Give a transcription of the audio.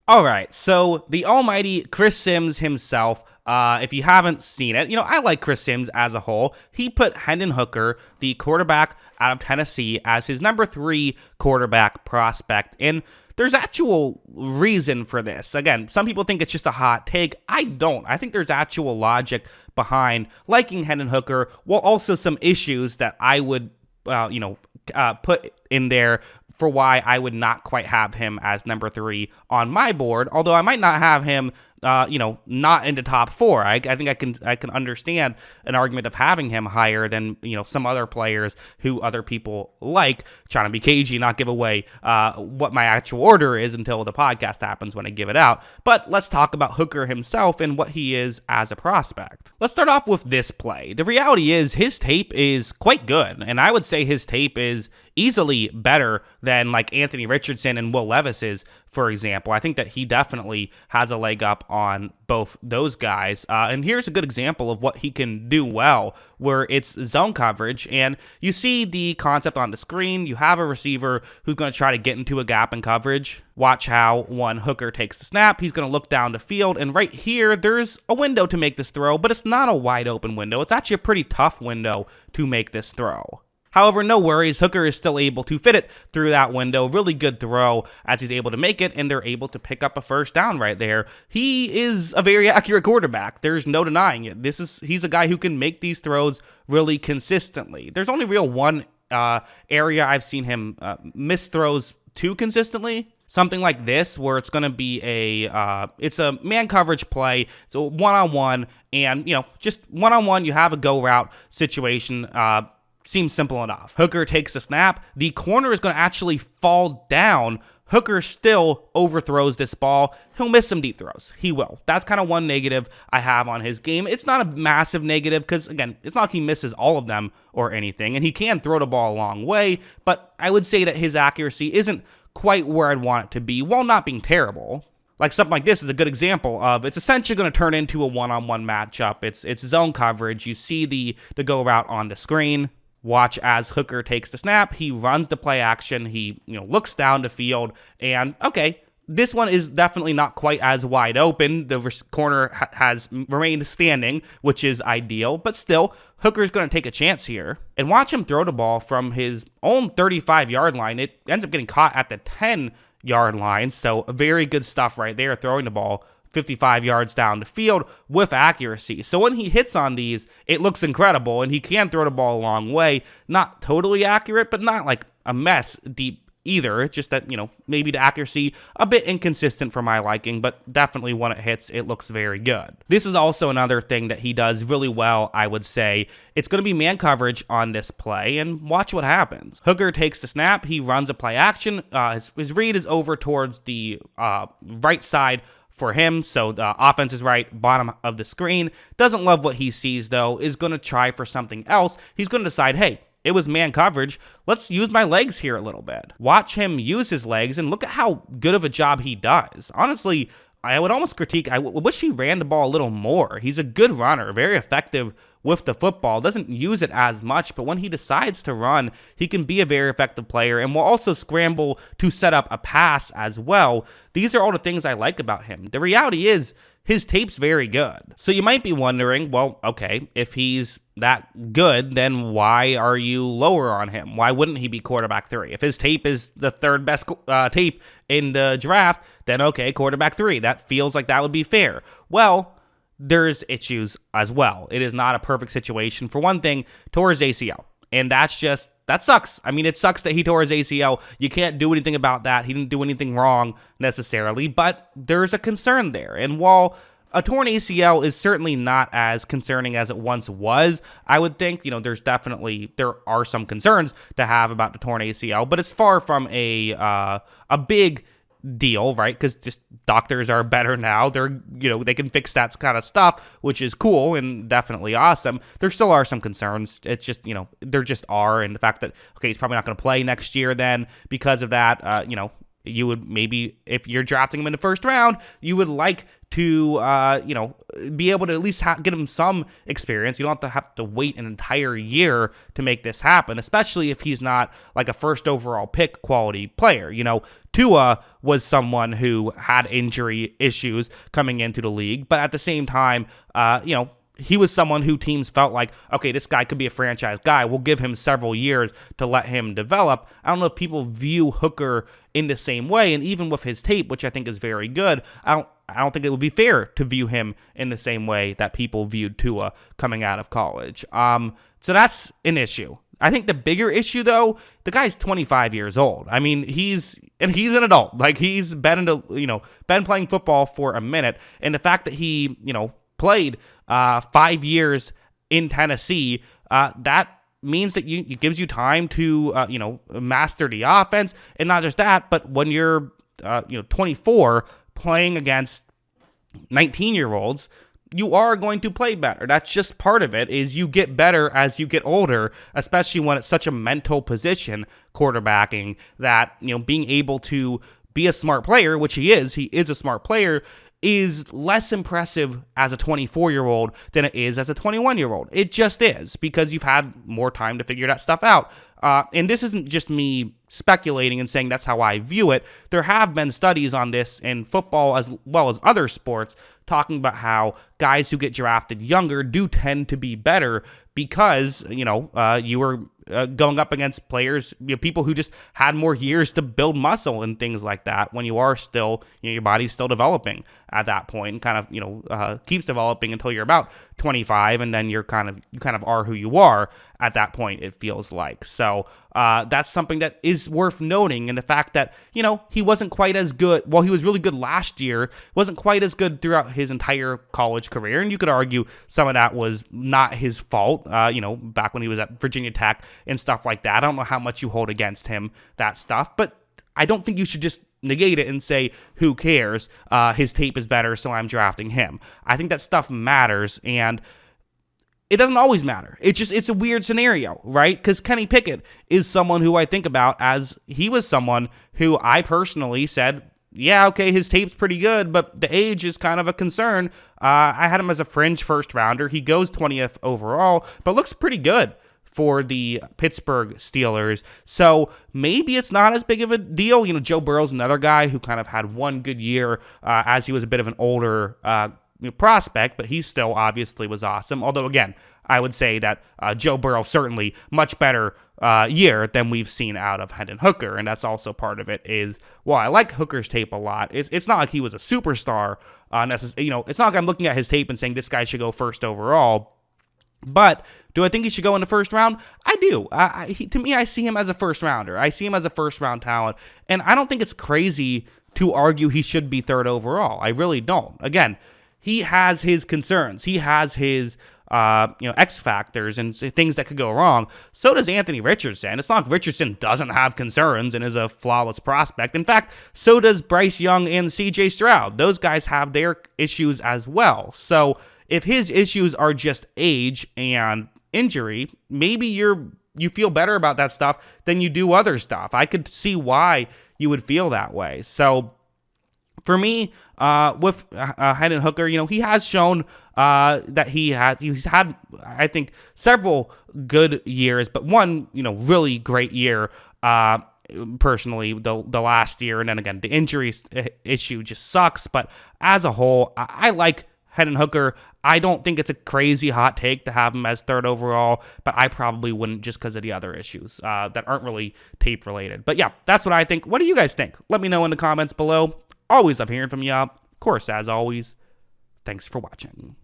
All right, so the almighty Chris Sims himself, if you haven't seen it, I like Chris Sims as a whole. He put Hendon Hooker, the quarterback out of Tennessee, as his number 3 quarterback prospect, and there's actual reason for this. Again, some people think it's just a hot take. I don't. I think there's actual logic behind liking Hendon Hooker, while also some issues that I would, put in there for why I would not quite have him as number 3 on my board, although I might not have him not in the top 4. I think I can understand an argument of having him higher than some other players who other people like. Trying to be cagey, not give away what my actual order is until the podcast happens when I give it out. But let's talk about Hooker himself and what he is as a prospect. Let's start off with this play. The reality is his tape is quite good, and I would say his tape is easily better than like Anthony Richardson and Will Levis's, for example. I think that he definitely has a leg up on both those guys. And here's a good example of what he can do well, where it's zone coverage. And you see the concept on the screen. You have a receiver who's going to try to get into a gap in coverage. Watch how when Hooker takes the snap, he's going to look down the field. And right here, there's a window to make this throw, but it's not a wide open window. It's actually a pretty tough window to make this throw. However, no worries, Hooker is still able to fit it through that window. Really good throw as he's able to make it, and they're able to pick up a first down right there. He is a very accurate quarterback. There's no denying it. He's a guy who can make these throws really consistently. There's only one area I've seen him miss throws too consistently. Something like this, where it's going to be it's a man coverage play, so one-on-one, and just one-on-one, you have a go route situation. Seems simple enough. Hooker takes a snap. The corner is going to actually fall down. Hooker still overthrows this ball. He'll miss some deep throws. He will. That's kind of one negative I have on his game. It's not a massive negative because, again, it's not like he misses all of them or anything, and he can throw the ball a long way, but I would say that his accuracy isn't quite where I'd want it to be while not being terrible. Like something like this is a good example of it's essentially going to turn into a one-on-one matchup. It's zone coverage. You see the go route on the screen. Watch as Hooker takes the snap. He runs the play action. He looks down the field, and okay, this one is definitely not quite as wide open. The corner has remained standing, which is ideal, but still, Hooker's going to take a chance here. And watch him throw the ball from his own 35-yard line. It ends up getting caught at the 10-yard line, so very good stuff right there, throwing the ball 55 yards down the field with accuracy. So when he hits on these, it looks incredible, and he can throw the ball a long way. Not totally accurate, but not like a mess deep either. It's just that, maybe the accuracy a bit inconsistent for my liking, but definitely when it hits, it looks very good. This is also another thing that he does really well, I would say. It's going to be man coverage on this play, and watch what happens. Hooker takes the snap. He runs a play action. His read is over towards the right side for him, so the offense is right, bottom of the screen. Doesn't love what he sees, though, is going to try for something else. He's going to decide, hey, it was man coverage. Let's use my legs here a little bit. Watch him use his legs, and look at how good of a job he does. Honestly, I would almost critique, I wish he ran the ball a little more. He's a good runner, very effective with the football, doesn't use it as much, but when he decides to run, he can be a very effective player and will also scramble to set up a pass as well. These are all the things I like about him. The reality is, his tape's very good. So you might be wondering, well, okay, if he's that good, then why are you lower on him? Why wouldn't he be quarterback 3? If his tape is the third best tape in the draft, then okay, quarterback 3. That feels like that would be fair. Well, there's issues as well. It is not a perfect situation. For one thing, tore his ACL. And that sucks. I mean, it sucks that he tore his ACL. You can't do anything about that. He didn't do anything wrong necessarily, but there's a concern there. And while a torn ACL is certainly not as concerning as it once was, I would think, there are some concerns to have about the torn ACL, but it's far from a big deal, right? Because just doctors are better now. They can fix that kind of stuff, which is cool and definitely awesome. There still are some concerns. It's just, there just are. And the fact that, okay, he's probably not going to play next year then because of that, you would maybe, if you're drafting him in the first round, you would like to, be able to at least get him some experience. You don't have to wait an entire year to make this happen, especially if he's not like a first overall pick quality player. Tua was someone who had injury issues coming into the league, but at the same time, he was someone who teams felt like, okay, this guy could be a franchise guy. We'll give him several years to let him develop. I don't know if people view Hooker in the same way, and even with his tape, which I think is very good, I don't think it would be fair to view him in the same way that people viewed Tua coming out of college. So that's an issue. I think the bigger issue, though, the guy's 25 years old. I mean, he's an adult. Like, he's been playing football for a minute, and the fact that he, played 5 years in Tennessee, that means that it gives you time to master the offense. And not just that, but when you're 24 playing against 19-year-olds, you are going to play better. That's just part of it, is you get better as you get older, especially when it's such a mental position, quarterbacking, that being able to be a smart player, which he is a smart player, is less impressive as a 24-year-old than it is as a 21-year-old. It just is, because you've had more time to figure that stuff out. And this isn't just me speculating and saying that's how I view it. There have been studies on this in football as well as other sports, talking about how guys who get drafted younger do tend to be better because, you were going up against players, people who just had more years to build muscle and things like that, when you are still, your body's still developing at that point, and kind of, keeps developing until you're about 25, and then you kind of are who you are at that point, it feels like. So that's something that is worth noting, and the fact that, he wasn't quite as good. Well, he was really good last year, wasn't quite as good throughout his entire college career, and you could argue some of that was not his fault, back when he was at Virginia Tech and stuff like that. I don't know how much you hold against him, that stuff, but I don't think you should just negate it and say, who cares? His tape is better, so I'm drafting him. I think that stuff matters, and it doesn't always matter. It's a weird scenario, right? Because Kenny Pickett is someone who I think about as he was someone who I personally said, yeah, okay, his tape's pretty good, but the age is kind of a concern. I had him as a fringe first rounder. He goes 20th overall, but looks pretty good for the Pittsburgh Steelers. So maybe it's not as big of a deal. Joe Burrow's another guy who kind of had one good year as he was a bit of an older prospect, but he still obviously was awesome. Although, again, I would say that Joe Burrow certainly much better year than we've seen out of Hendon Hooker, and that's also part of it. Is, well, I like Hooker's tape a lot. It's not like he was a superstar necessarily. It's not like I'm looking at his tape and saying this guy should go first overall. But do I think he should go in the first round? I do. To me, I see him as a first rounder. I see him as a first round talent, and I don't think it's crazy to argue he should be third overall. I really don't. Again, he has his concerns. He has his X factors and things that could go wrong. So does Anthony Richardson. It's not like Richardson doesn't have concerns and is a flawless prospect. In fact, so does Bryce Young and CJ Stroud. Those guys have their issues as well. So if his issues are just age and injury, maybe you feel better about that stuff than you do other stuff. I could see why you would feel that way. So for me, with Hendon Hooker, he has shown that he's had, I think, several good years, but one, really great year, personally, the last year. And then again, the injury issue just sucks. But as a whole, I like Hendon Hooker. I don't think it's a crazy hot take to have him as third overall, but I probably wouldn't, just because of the other issues that aren't really tape related. But yeah, that's what I think. What do you guys think? Let me know in the comments below. Always love hearing from you. Of course, as always, thanks for watching.